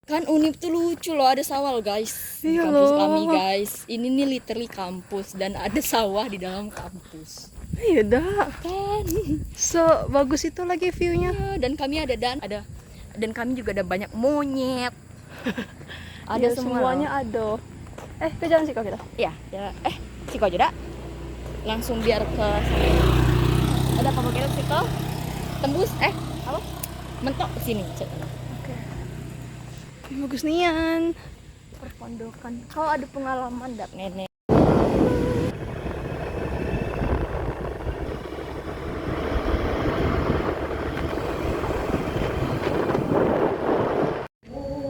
Kan Unip tuh lucu loh, ada sawah loh guys di Iya kampus kami loh. guys. Ini nih literally kampus dan ada sawah di dalam kampus. Iya dah. Kan? So bagus itu lagi view-nya. Ya, dan kami dan kami juga ada banyak monyet. Ada Iya, semua semuanya loh. ada. Ke jalan sih kita. Iya, ya. Siko aja dah. Langsung biar ke sana. Ada apa kira Siko? Tembus apa? Mentok ke sini. Oke. Bagus nian. Perpondokan. Kau ada pengalaman dak nenek?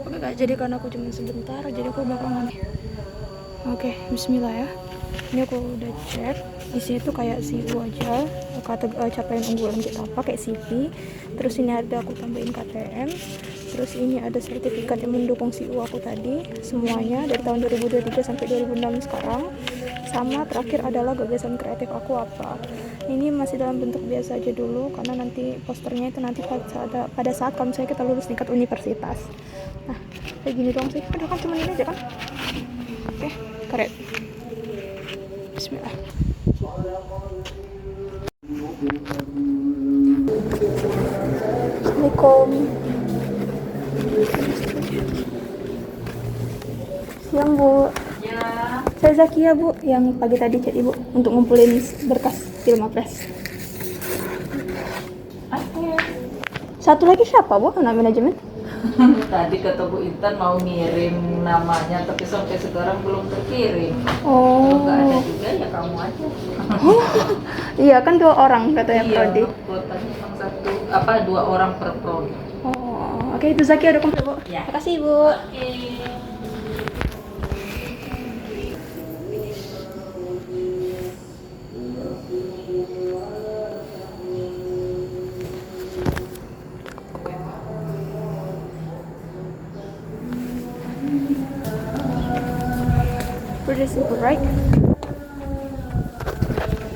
Oke kak, jadi karena aku cuma sebentar, jadi aku bakal ngomong. Oke, Bismillah ya. Ini aku udah cek. Di sini tuh kayak CV aja, capaian unggulan kita pakai CV. Terus ini ada aku tambahin KTM. Terus ini ada sertifikat yang mendukung CV aku tadi. Semuanya dari tahun 2023 sampai 2006 sekarang. Sama terakhir adalah gagasan kreatif aku apa. Ini masih dalam bentuk biasa aja dulu karena nanti posternya itu nanti pada saat kalau misalnya kita lulus tingkat universitas. Nah, kayak gini doang sih. Padahal kan cuma ini aja kan. Oke, keren. Bismillah. Assalamualaikum. Siang Bu. Ya. Saya Zakia Bu, yang pagi tadi chat Ibu untuk ngumpulin berkas film apres. Satu lagi siapa Bu, anak manajemen? Tadi kata Bu Intan mau ngirim namanya, tapi sampai sekarang belum terkirim. Oh. Kalau nggak ada juga ya kamu aja. Iya kan 2 orang katanya Iya, prodi. kuotanya cuma 2 orang per prodi. Oh, oke itu Zakia udah komplit Bu. Ya. Makasih Bu. Oke. Pretty simple, right?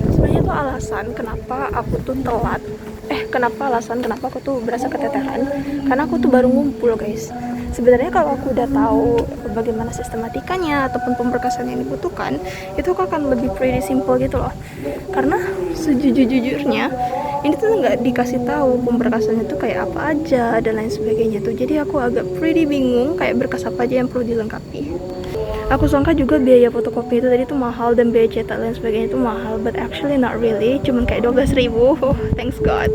Sebenarnya tuh alasan kenapa aku tuh telat. Kenapa aku tuh berasa keteteran? Karena aku tuh baru ngumpul, guys. Sebenarnya kalau aku udah tahu bagaimana sistematikanya ataupun pemberkasan yang dibutuhkan, itu akan lebih pretty simple gitu loh. Karena sejujurnya ini tuh nggak dikasih tahu pemberkasannya tuh kayak apa aja dan lain sebagainya tuh. Jadi aku agak pretty bingung kayak berkas apa aja yang perlu dilengkapi. Aku sangka juga biaya fotokopi itu tadi tuh mahal dan biaya cetak dan sebagainya itu mahal, but actually not really, cuman kayak 12.000. Thanks God.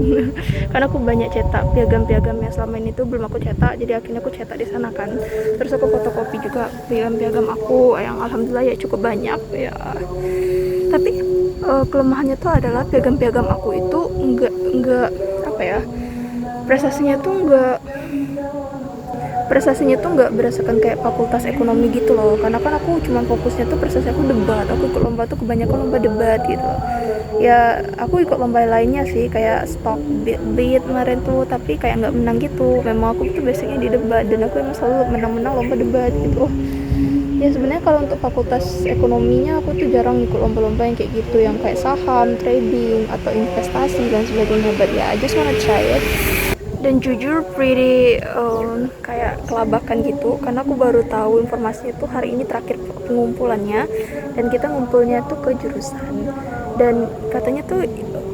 Karena aku banyak cetak piagam-piagam yang selama ini tuh belum aku cetak, jadi akhirnya aku cetak di sana kan. Terus aku fotokopi juga piagam-piagam aku yang alhamdulillah ya cukup banyak ya. Tapi kelemahannya tuh adalah piagam-piagam aku itu enggak apa ya? Prestasinya tuh nggak berdasarkan kayak fakultas ekonomi gitu loh, karena kan aku cuma fokusnya tuh prestasi aku debat, aku ikut lomba tuh kebanyakan lomba debat gitu loh. Ya aku ikut lomba lainnya sih kayak stock beat kemarin tuh, tapi kayak nggak menang gitu. Memang aku tuh basicnya di debat dan aku emang selalu menang-menang lomba debat gitu. Ya sebenarnya kalau untuk fakultas ekonominya aku tuh jarang ikut lomba-lomba yang kayak gitu, yang kayak saham, trading atau investasi dan sebagainya, but ya I just wanna try it. Dan jujur pretty kayak kelabakan gitu karena aku baru tahu informasinya tuh hari ini terakhir pengumpulannya, dan kita ngumpulnya tuh ke jurusan, dan katanya tuh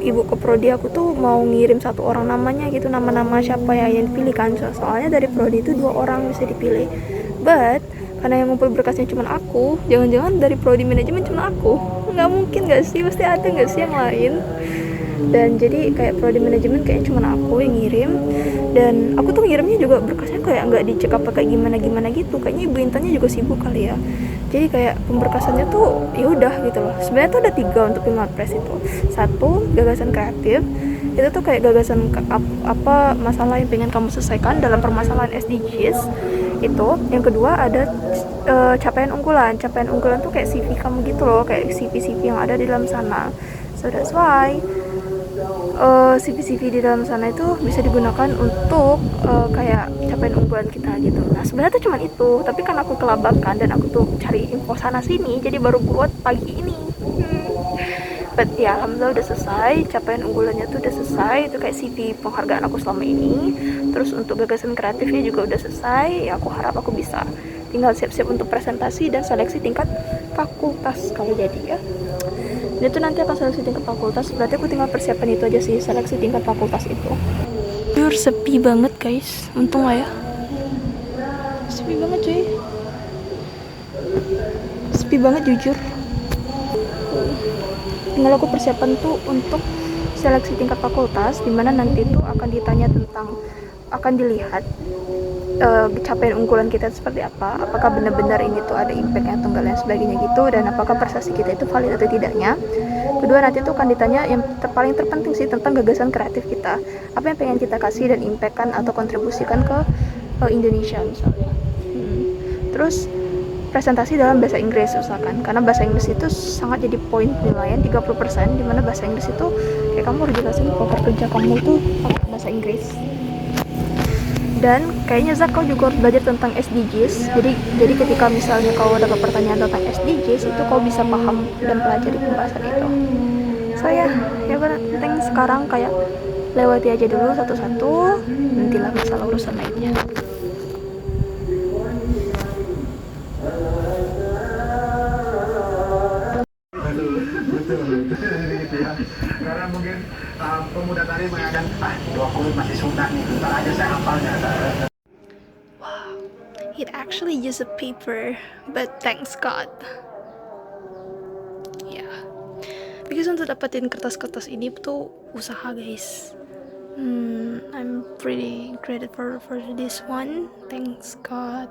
ibu keprodi aku tuh mau ngirim 1 orang namanya gitu, nama-nama siapa ya yang dipilih kan, soalnya dari prodi itu 2 orang bisa dipilih, but karena yang ngumpul berkasnya cuma aku, jangan-jangan dari prodi manajemen cuma aku, nggak mungkin nggak sih, pasti ada nggak sih yang lain. Dan jadi kayak prodi manajemen kayaknya cuma aku yang ngirim, dan aku tuh ngirimnya juga berkasnya kayak nggak dicek apa kayak gimana gitu, kayaknya ibu Intannya juga sibuk kali ya, jadi kayak pemberkasannya tuh ya udah gitu loh. Sebenarnya tuh ada 3 untuk Pilmapres itu. 1 gagasan kreatif, itu tuh kayak gagasan apa masalah yang pengen kamu selesaikan dalam permasalahan SDGs itu. Yang kedua ada capaian unggulan tuh kayak CV kamu gitu loh, kayak CV yang ada di dalam sana. So that's why CV di dalam sana itu bisa digunakan untuk kayak capaian unggulan kita gitu. Nah sebenarnya tuh cuma itu, tapi kan aku kelabakan dan aku tuh cari info sana sini, jadi baru buat pagi ini. But ya alhamdulillah udah selesai, capaian unggulannya tuh udah selesai, itu kayak CV penghargaan aku selama ini. Terus untuk gagasan kreatifnya juga udah selesai, ya aku harap aku bisa tinggal siap-siap untuk presentasi dan seleksi tingkat fakultas kalau jadi ya. Dan itu nanti akan seleksi tingkat fakultas, berarti aku tinggal persiapan itu aja sih, seleksi tingkat fakultas itu. Jujur sepi banget guys, untung lah ya. Sepi banget cuy. Sepi banget jujur. Tinggal aku persiapan tuh untuk seleksi tingkat fakultas, dimana nanti tuh akan ditanya tentang, akan dilihat capaian unggulan kita seperti apa, apakah benar-benar ini tuh ada impactnya atau enggak dan sebagainya gitu, dan apakah prestasi kita itu valid atau tidaknya. Kedua, nanti tuh akan ditanya yang paling terpenting sih tentang gagasan kreatif kita, apa yang pengen kita kasih dan impactkan atau kontribusikan ke Indonesia misalnya. Terus presentasi dalam bahasa Inggris usahakan, karena bahasa Inggris itu sangat jadi poin penilaian 30%, dimana bahasa Inggris itu kayak kamu harus jelasin program kerja kamu tuh pakai bahasa Inggris. Dan kayaknya Zak, kau juga harus belajar tentang SDGs, jadi ketika misalnya kau dapat pertanyaan tentang SDGs itu kau bisa paham dan pelajari pembahasan itu. So ya penting sekarang kayak lewati aja dulu satu-satu, nantilah masalah urusan lainnya. gitu ya. Karena mungkin pemuda tadi mengatakan 20 masih sudah nih, bentar aja saya hafalnya. It actually just a paper, but thanks God. Yeah, because untuk dapetin kertas-kertas ini tuh usaha guys. I'm pretty grateful for this one. Thanks God.